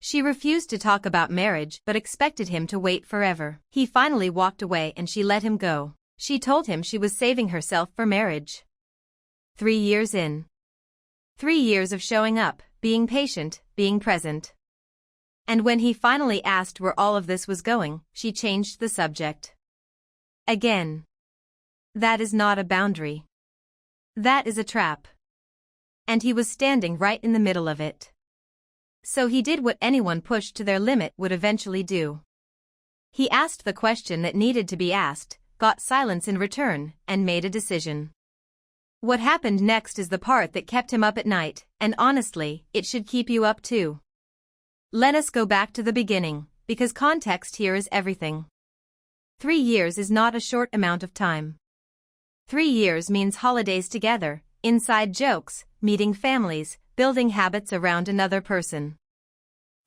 She refused to talk about marriage but expected him to wait forever. He finally walked away and she let him go. She told him she was saving herself for marriage. 3 years in. 3 years of showing up, being patient, being present. And when he finally asked where all of this was going, she changed the subject. Again. That is not a boundary. That is a trap. And he was standing right in the middle of it. So he did what anyone pushed to their limit would eventually do. He asked the question that needed to be asked, got silence in return, and made a decision. What happened next is the part that kept him up at night, and honestly, it should keep you up too. Let us go back to the beginning, because context here is everything. 3 years is not a short amount of time. 3 years means holidays together, inside jokes, meeting families, building habits around another person.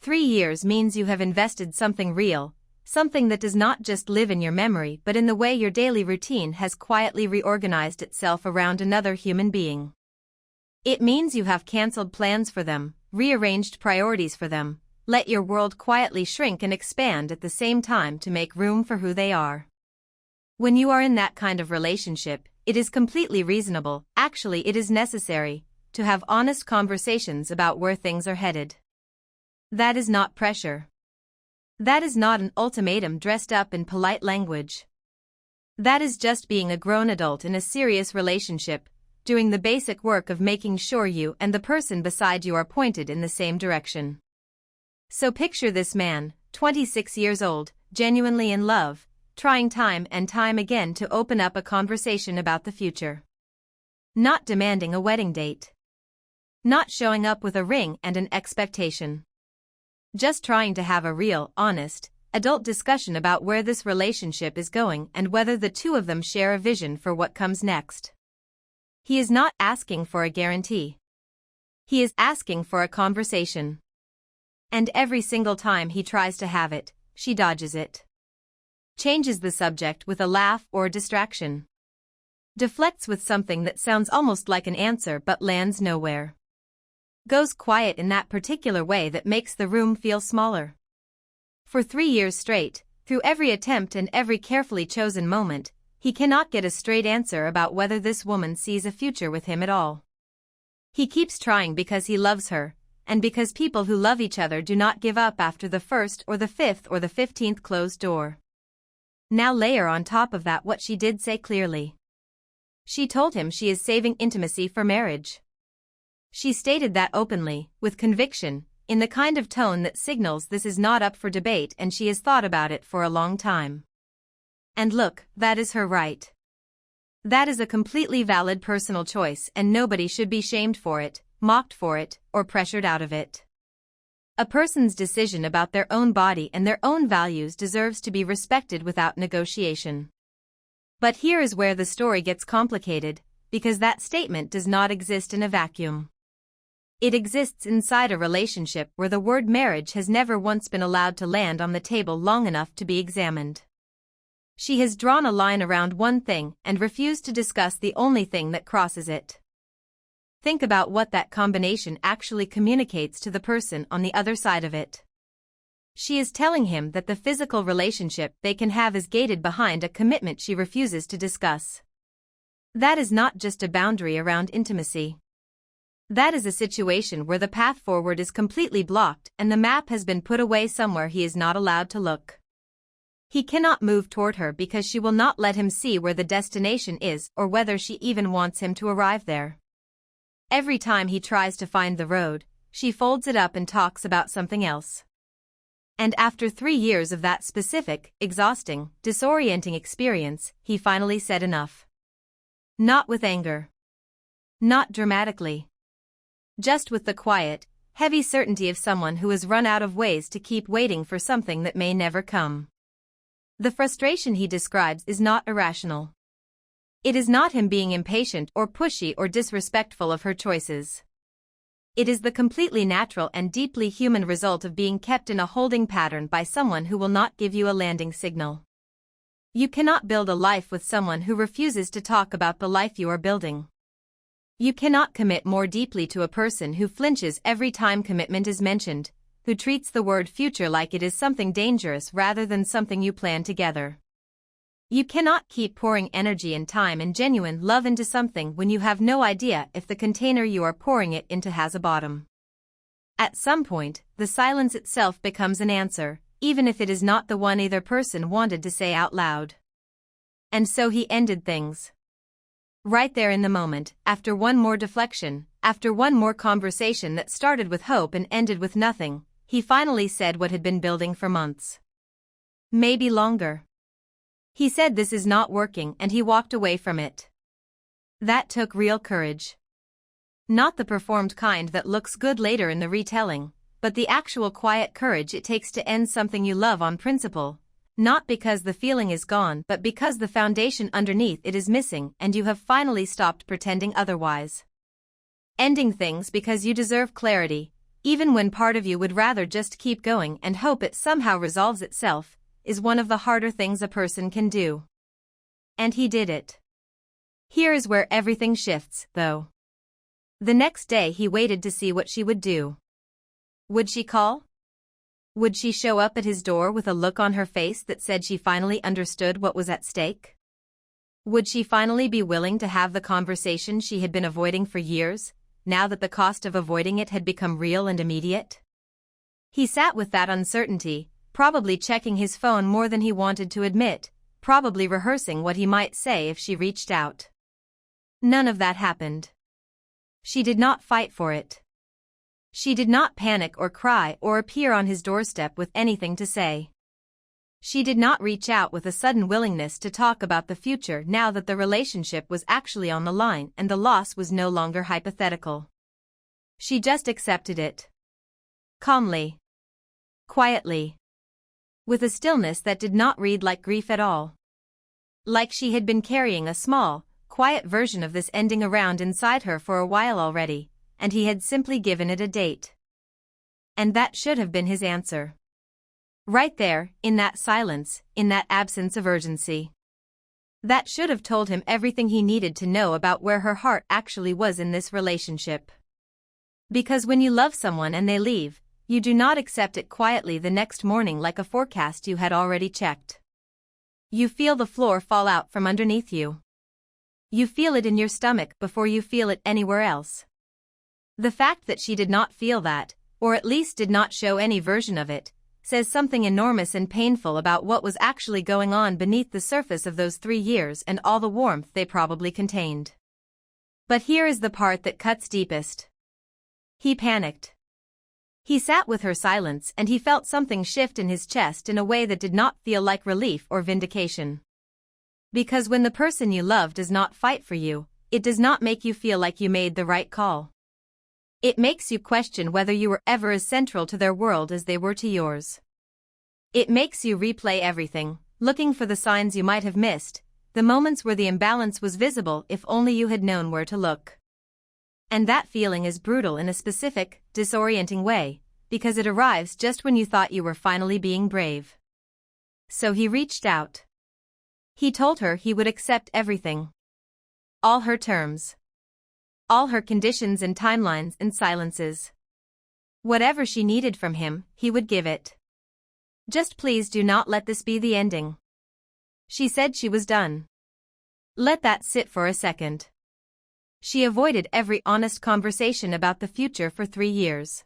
3 years means you have invested something real, something that does not just live in your memory but in the way your daily routine has quietly reorganized itself around another human being. It means you have canceled plans for them, rearranged priorities for them, let your world quietly shrink and expand at the same time to make room for who they are. When you are in that kind of relationship, it is completely reasonable, actually it is necessary, to have honest conversations about where things are headed. That is not pressure. That is not an ultimatum dressed up in polite language. That is just being a grown adult in a serious relationship, doing the basic work of making sure you and the person beside you are pointed in the same direction. So picture this man, 26 years old, genuinely in love, trying time and time again to open up a conversation about the future. Not demanding a wedding date. Not showing up with a ring and an expectation. Just trying to have a real, honest, adult discussion about where this relationship is going and whether the two of them share a vision for what comes next. He is not asking for a guarantee. He is asking for a conversation. And every single time he tries to have it, she dodges it. Changes the subject with a laugh or a distraction. Deflects with something that sounds almost like an answer but lands nowhere. Goes quiet in that particular way that makes the room feel smaller. For 3 years straight, through every attempt and every carefully chosen moment, he cannot get a straight answer about whether this woman sees a future with him at all. He keeps trying because he loves her, and because people who love each other do not give up after the first or the 5th or the 15th closed door. Now layer on top of that what she did say clearly. She told him she is saving intimacy for marriage. She stated that openly, with conviction, in the kind of tone that signals this is not up for debate and she has thought about it for a long time. And look, that is her right. That is a completely valid personal choice and nobody should be shamed for it, mocked for it, or pressured out of it. A person's decision about their own body and their own values deserves to be respected without negotiation. But here is where the story gets complicated, because that statement does not exist in a vacuum. It exists inside a relationship where the word marriage has never once been allowed to land on the table long enough to be examined. She has drawn a line around one thing and refused to discuss the only thing that crosses it. Think about what that combination actually communicates to the person on the other side of it. She is telling him that the physical relationship they can have is gated behind a commitment she refuses to discuss. That is not just a boundary around intimacy. That is a situation where the path forward is completely blocked and the map has been put away somewhere he is not allowed to look. He cannot move toward her because she will not let him see where the destination is or whether she even wants him to arrive there. Every time he tries to find the road, she folds it up and talks about something else. And after 3 years of that specific, exhausting, disorienting experience, he finally said enough. Not with anger. Not dramatically. Just with the quiet, heavy certainty of someone who has run out of ways to keep waiting for something that may never come. The frustration he describes is not irrational. It is not him being impatient or pushy or disrespectful of her choices. It is the completely natural and deeply human result of being kept in a holding pattern by someone who will not give you a landing signal. You cannot build a life with someone who refuses to talk about the life you are building. You cannot commit more deeply to a person who flinches every time commitment is mentioned, who treats the word future like it is something dangerous rather than something you plan together. You cannot keep pouring energy and time and genuine love into something when you have no idea if the container you are pouring it into has a bottom. At some point, the silence itself becomes an answer, even if it is not the one either person wanted to say out loud. And so he ended things. Right there in the moment, after one more deflection, after one more conversation that started with hope and ended with nothing, he finally said what had been building for months. Maybe longer. He said this is not working and he walked away from it. That took real courage. Not the performed kind that looks good later in the retelling, but the actual quiet courage it takes to end something you love on principle, not because the feeling is gone but because the foundation underneath it is missing and you have finally stopped pretending otherwise. Ending things because you deserve clarity, even when part of you would rather just keep going and hope it somehow resolves itself, is one of the harder things a person can do. And he did it. Here is where everything shifts, though. The next day he waited to see what she would do. Would she call? Would she show up at his door with a look on her face that said she finally understood what was at stake? Would she finally be willing to have the conversation she had been avoiding for years, now that the cost of avoiding it had become real and immediate? He sat with that uncertainty, probably checking his phone more than he wanted to admit, probably rehearsing what he might say if she reached out. None of that happened. She did not fight for it. She did not panic or cry or appear on his doorstep with anything to say. She did not reach out with a sudden willingness to talk about the future now that the relationship was actually on the line and the loss was no longer hypothetical. She just accepted it. Calmly. Quietly. With a stillness that did not read like grief at all. Like she had been carrying a small, quiet version of this ending around inside her for a while already, and he had simply given it a date. And that should have been his answer. Right there, in that silence, in that absence of urgency. That should have told him everything he needed to know about where her heart actually was in this relationship. Because when you love someone and they leave, you do not accept it quietly the next morning like a forecast you had already checked. You feel the floor fall out from underneath you. You feel it in your stomach before you feel it anywhere else. The fact that she did not feel that, or at least did not show any version of it, says something enormous and painful about what was actually going on beneath the surface of those 3 years and all the warmth they probably contained. But here is the part that cuts deepest. He panicked. He sat with her silence and he felt something shift in his chest in a way that did not feel like relief or vindication. Because when the person you love does not fight for you, it does not make you feel like you made the right call. It makes you question whether you were ever as central to their world as they were to yours. It makes you replay everything, looking for the signs you might have missed, the moments where the imbalance was visible if only you had known where to look. And that feeling is brutal in a specific, disorienting way, because it arrives just when you thought you were finally being brave. So he reached out. He told her he would accept everything. All her terms. All her conditions and timelines and silences. Whatever she needed from him, he would give it. Just please do not let this be the ending. She said she was done. Let that sit for a second. She avoided every honest conversation about the future for 3 years.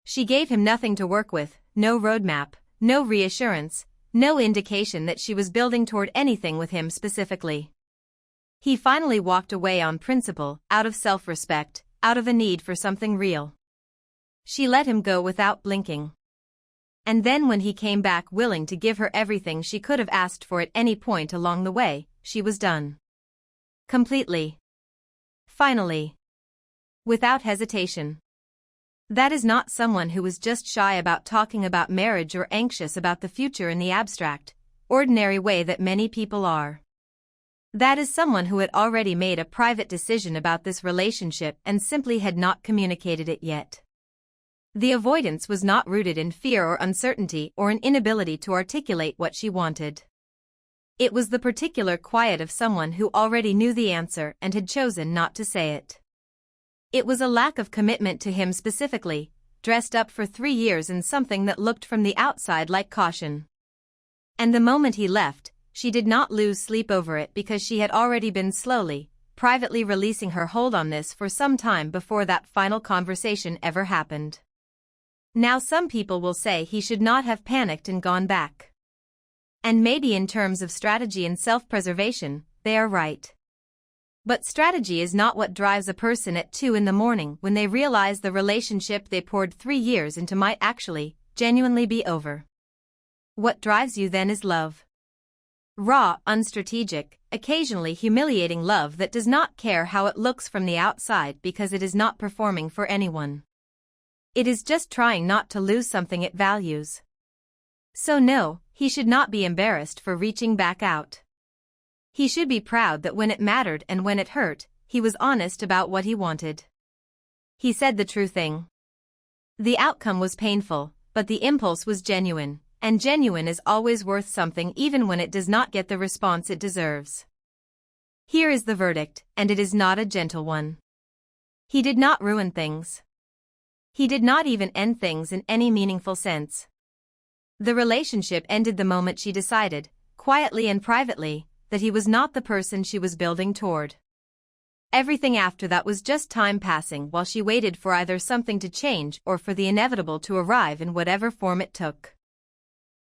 She gave him nothing to work with, no roadmap, no reassurance, no indication that she was building toward anything with him specifically. He finally walked away on principle, out of self-respect, out of a need for something real. She let him go without blinking. And then when he came back willing to give her everything she could have asked for at any point along the way, she was done. Completely. Finally. Without hesitation. That is not someone who was just shy about talking about marriage or anxious about the future in the abstract, ordinary way that many people are. That is someone who had already made a private decision about this relationship and simply had not communicated it yet. The avoidance was not rooted in fear or uncertainty or an inability to articulate what she wanted. It was the particular quiet of someone who already knew the answer and had chosen not to say it. It was a lack of commitment to him specifically, dressed up for 3 years in something that looked from the outside like caution. And the moment he left, she did not lose sleep over it because she had already been slowly, privately releasing her hold on this for some time before that final conversation ever happened. Now some people will say he should not have panicked and gone back. And maybe in terms of strategy and self-preservation, they are right. But strategy is not what drives a person at 2 in the morning when they realize the relationship they poured 3 years into might actually, genuinely be over. What drives you then is love. Raw, unstrategic, occasionally humiliating love that does not care how it looks from the outside because it is not performing for anyone. It is just trying not to lose something it values. So no, he should not be embarrassed for reaching back out. He should be proud that when it mattered and when it hurt, he was honest about what he wanted. He said the true thing. The outcome was painful, but the impulse was genuine, and genuine is always worth something even when it does not get the response it deserves. Here is the verdict, and it is not a gentle one. He did not ruin things. He did not even end things in any meaningful sense. The relationship ended the moment she decided, quietly and privately, that he was not the person she was building toward. Everything after that was just time passing while she waited for either something to change or for the inevitable to arrive in whatever form it took.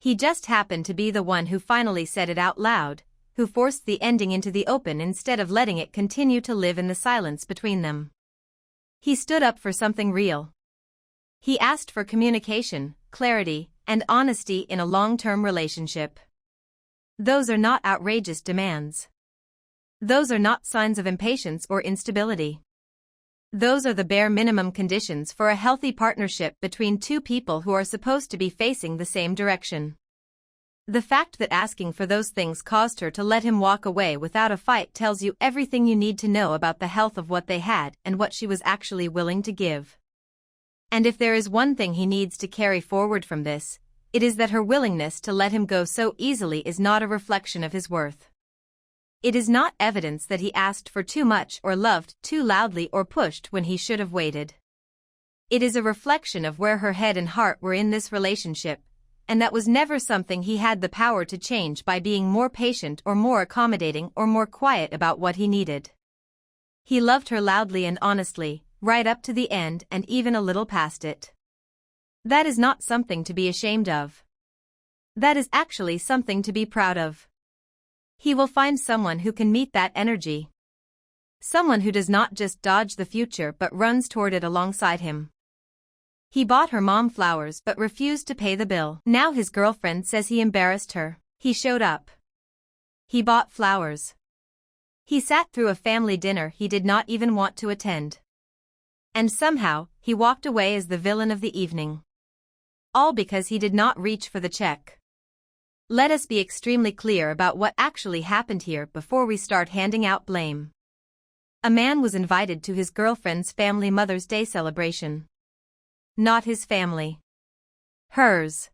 He just happened to be the one who finally said it out loud, who forced the ending into the open instead of letting it continue to live in the silence between them. He stood up for something real. He asked for communication, clarity, and honesty in a long-term relationship. Those are not outrageous demands. Those are not signs of impatience or instability. Those are the bare minimum conditions for a healthy partnership between two people who are supposed to be facing the same direction. The fact that asking for those things caused her to let him walk away without a fight tells you everything you need to know about the health of what they had and what she was actually willing to give. And if there is one thing he needs to carry forward from this, it is that her willingness to let him go so easily is not a reflection of his worth. It is not evidence that he asked for too much or loved too loudly or pushed when he should have waited. It is a reflection of where her head and heart were in this relationship, and that was never something he had the power to change by being more patient or more accommodating or more quiet about what he needed. He loved her loudly and honestly, right up to the end and even a little past it. That is not something to be ashamed of. That is actually something to be proud of. He will find someone who can meet that energy. Someone who does not just dodge the future but runs toward it alongside him. He bought her mom flowers but refused to pay the bill. Now his girlfriend says he embarrassed her. He showed up. He bought flowers. He sat through a family dinner he did not even want to attend. And somehow, he walked away as the villain of the evening. All because he did not reach for the check. Let us be extremely clear about what actually happened here before we start handing out blame. A man was invited to his girlfriend's family Mother's Day celebration. Not his family. Hers.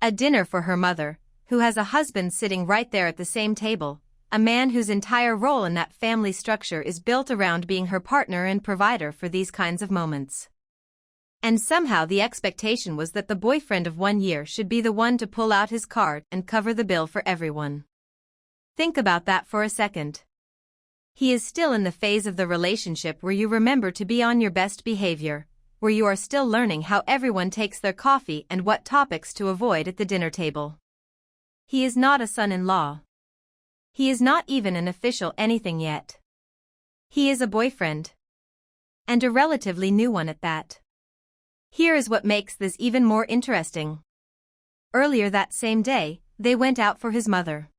A dinner for her mother, who has a husband sitting right there at the same table, a man whose entire role in that family structure is built around being her partner and provider for these kinds of moments. And somehow the expectation was that the boyfriend of 1 year should be the one to pull out his card and cover the bill for everyone. Think about that for a second. He is still in the phase of the relationship where you remember to be on your best behavior, where you are still learning how everyone takes their coffee and what topics to avoid at the dinner table. He is not a son-in-law. He is not even an official anything yet. He is a boyfriend. And a relatively new one at that. Here is what makes this even more interesting. Earlier that same day, they went out for his mother.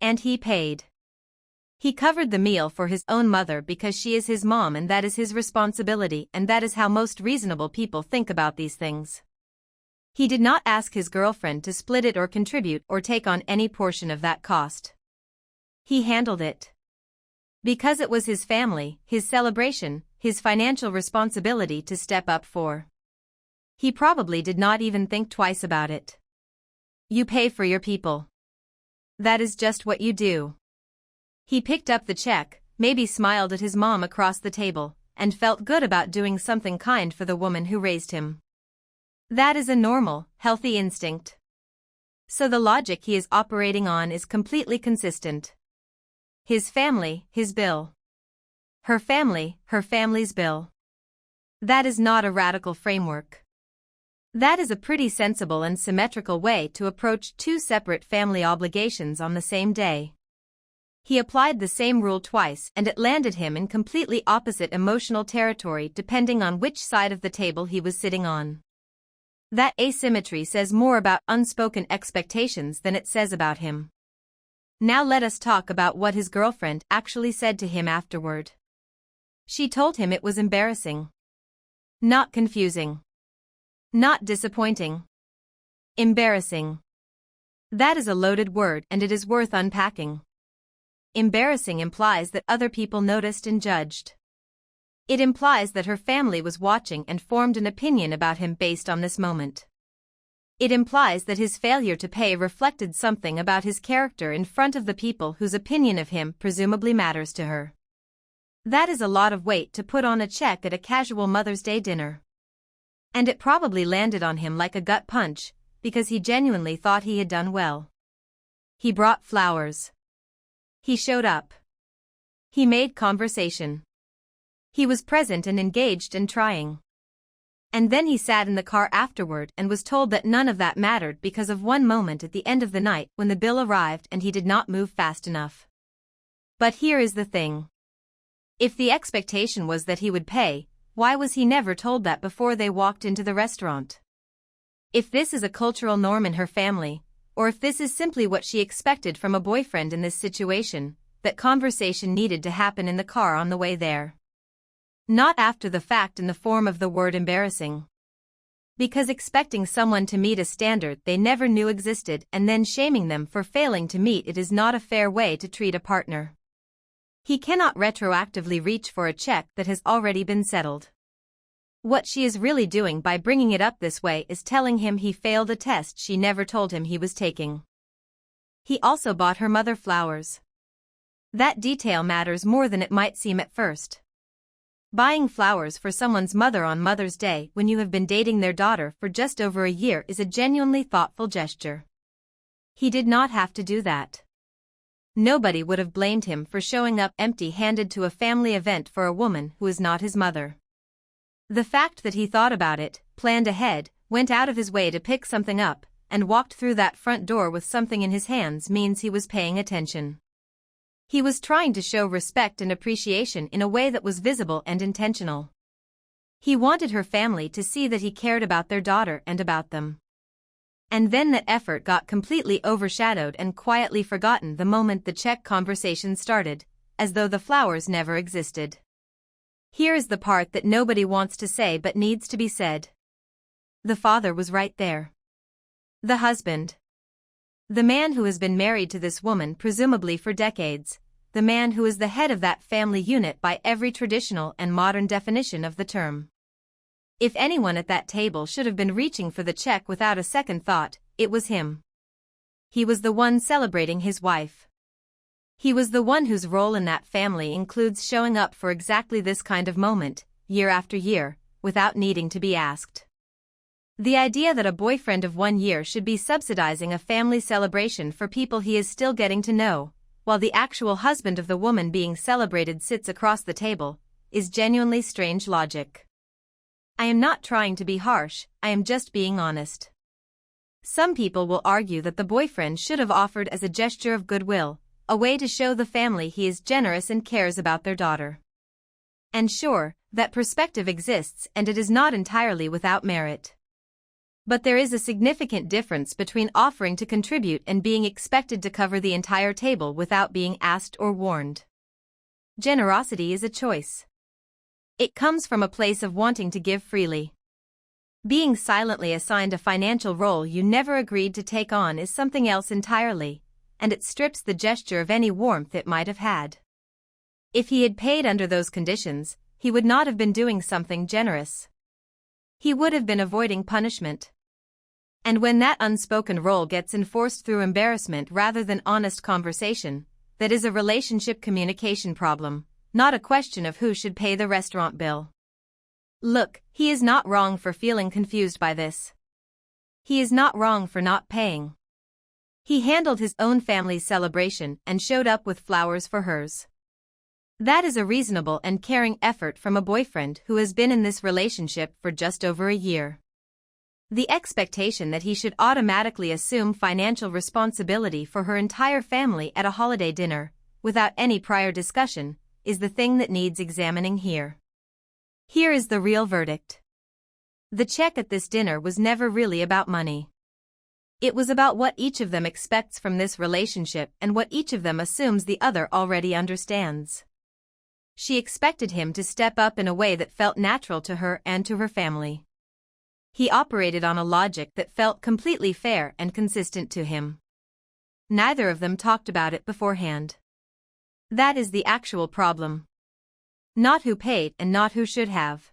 And he paid. He covered the meal for his own mother because she is his mom and that is his responsibility and that is how most reasonable people think about these things. He did not ask his girlfriend to split it or contribute or take on any portion of that cost. He handled it. Because it was his family, his celebration, his financial responsibility to step up for. He probably did not even think twice about it. You pay for your people. That is just what you do. He picked up the check, maybe smiled at his mom across the table, and felt good about doing something kind for the woman who raised him. That is a normal, healthy instinct. So the logic he is operating on is completely consistent. His family, his bill. Her family, her family's bill. That is not a radical framework. That is a pretty sensible and symmetrical way to approach two separate family obligations on the same day. He applied the same rule twice and it landed him in completely opposite emotional territory depending on which side of the table he was sitting on. That asymmetry says more about unspoken expectations than it says about him. Now let us talk about what his girlfriend actually said to him afterward. She told him it was embarrassing. Not confusing. Not disappointing. Embarrassing. That is a loaded word and it is worth unpacking. Embarrassing implies that other people noticed and judged. It implies that her family was watching and formed an opinion about him based on this moment. It implies that his failure to pay reflected something about his character in front of the people whose opinion of him presumably matters to her. That is a lot of weight to put on a check at a casual Mother's Day dinner. And it probably landed on him like a gut punch, because he genuinely thought he had done well. He brought flowers. He showed up. He made conversation. He was present and engaged and trying. And then he sat in the car afterward and was told that none of that mattered because of one moment at the end of the night when the bill arrived and he did not move fast enough. But here is the thing. If the expectation was that he would pay, why was he never told that before they walked into the restaurant? If this is a cultural norm in her family, or if this is simply what she expected from a boyfriend in this situation, that conversation needed to happen in the car on the way there. Not after the fact in the form of the word embarrassing. Because expecting someone to meet a standard they never knew existed and then shaming them for failing to meet it is not a fair way to treat a partner. He cannot retroactively reach for a check that has already been settled. What she is really doing by bringing it up this way is telling him he failed a test she never told him he was taking. He also bought her mother flowers. That detail matters more than it might seem at first. Buying flowers for someone's mother on Mother's Day when you have been dating their daughter for just over a year is a genuinely thoughtful gesture. He did not have to do that. Nobody would have blamed him for showing up empty-handed to a family event for a woman who is not his mother. The fact that he thought about it, planned ahead, went out of his way to pick something up, and walked through that front door with something in his hands means he was paying attention. He was trying to show respect and appreciation in a way that was visible and intentional. He wanted her family to see that he cared about their daughter and about them. And then that effort got completely overshadowed and quietly forgotten the moment the check conversation started, as though the flowers never existed. Here is the part that nobody wants to say but needs to be said. The father was right there. The husband. The man who has been married to this woman presumably for decades, the man who is the head of that family unit by every traditional and modern definition of the term. If anyone at that table should have been reaching for the check without a second thought, it was him. He was the one celebrating his wife. He was the one whose role in that family includes showing up for exactly this kind of moment, year after year, without needing to be asked. The idea that a boyfriend of 1 year should be subsidizing a family celebration for people he is still getting to know, while the actual husband of the woman being celebrated sits across the table, is genuinely strange logic. I am not trying to be harsh, I am just being honest. Some people will argue that the boyfriend should have offered as a gesture of goodwill, a way to show the family he is generous and cares about their daughter. And sure, that perspective exists and it is not entirely without merit. But there is a significant difference between offering to contribute and being expected to cover the entire table without being asked or warned. Generosity is a choice. It comes from a place of wanting to give freely. Being silently assigned a financial role you never agreed to take on is something else entirely, and it strips the gesture of any warmth it might have had. If he had paid under those conditions, he would not have been doing something generous. He would have been avoiding punishment. And when that unspoken role gets enforced through embarrassment rather than honest conversation, that is a relationship communication problem, not a question of who should pay the restaurant bill. Look, he is not wrong for feeling confused by this. He is not wrong for not paying. He handled his own family's celebration and showed up with flowers for hers. That is a reasonable and caring effort from a boyfriend who has been in this relationship for just over a year. The expectation that he should automatically assume financial responsibility for her entire family at a holiday dinner, without any prior discussion, is the thing that needs examining here. Here is the real verdict. The check at this dinner was never really about money. It was about what each of them expects from this relationship and what each of them assumes the other already understands. She expected him to step up in a way that felt natural to her and to her family. He operated on a logic that felt completely fair and consistent to him. Neither of them talked about it beforehand. That is the actual problem. Not who paid and not who should have.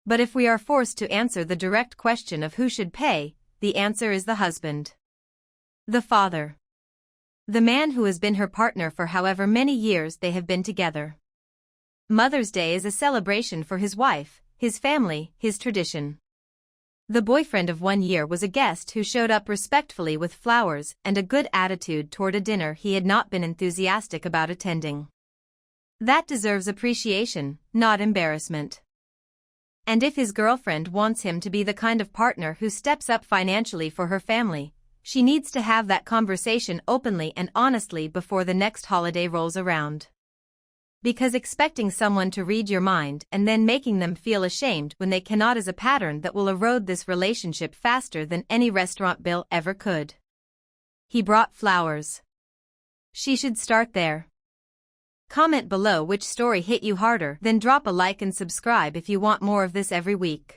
But if we are forced to answer the direct question of who should pay, the answer is the husband. The father. The man who has been her partner for however many years they have been together. Mother's Day is a celebration for his wife, his family, his tradition. The boyfriend of 1 year was a guest who showed up respectfully with flowers and a good attitude toward a dinner he had not been enthusiastic about attending. That deserves appreciation, not embarrassment. And if his girlfriend wants him to be the kind of partner who steps up financially for her family, she needs to have that conversation openly and honestly before the next holiday rolls around. Because expecting someone to read your mind and then making them feel ashamed when they cannot is a pattern that will erode this relationship faster than any restaurant bill ever could. He brought flowers. She should start there. Comment below which story hit you harder, then drop a like and subscribe if you want more of this every week.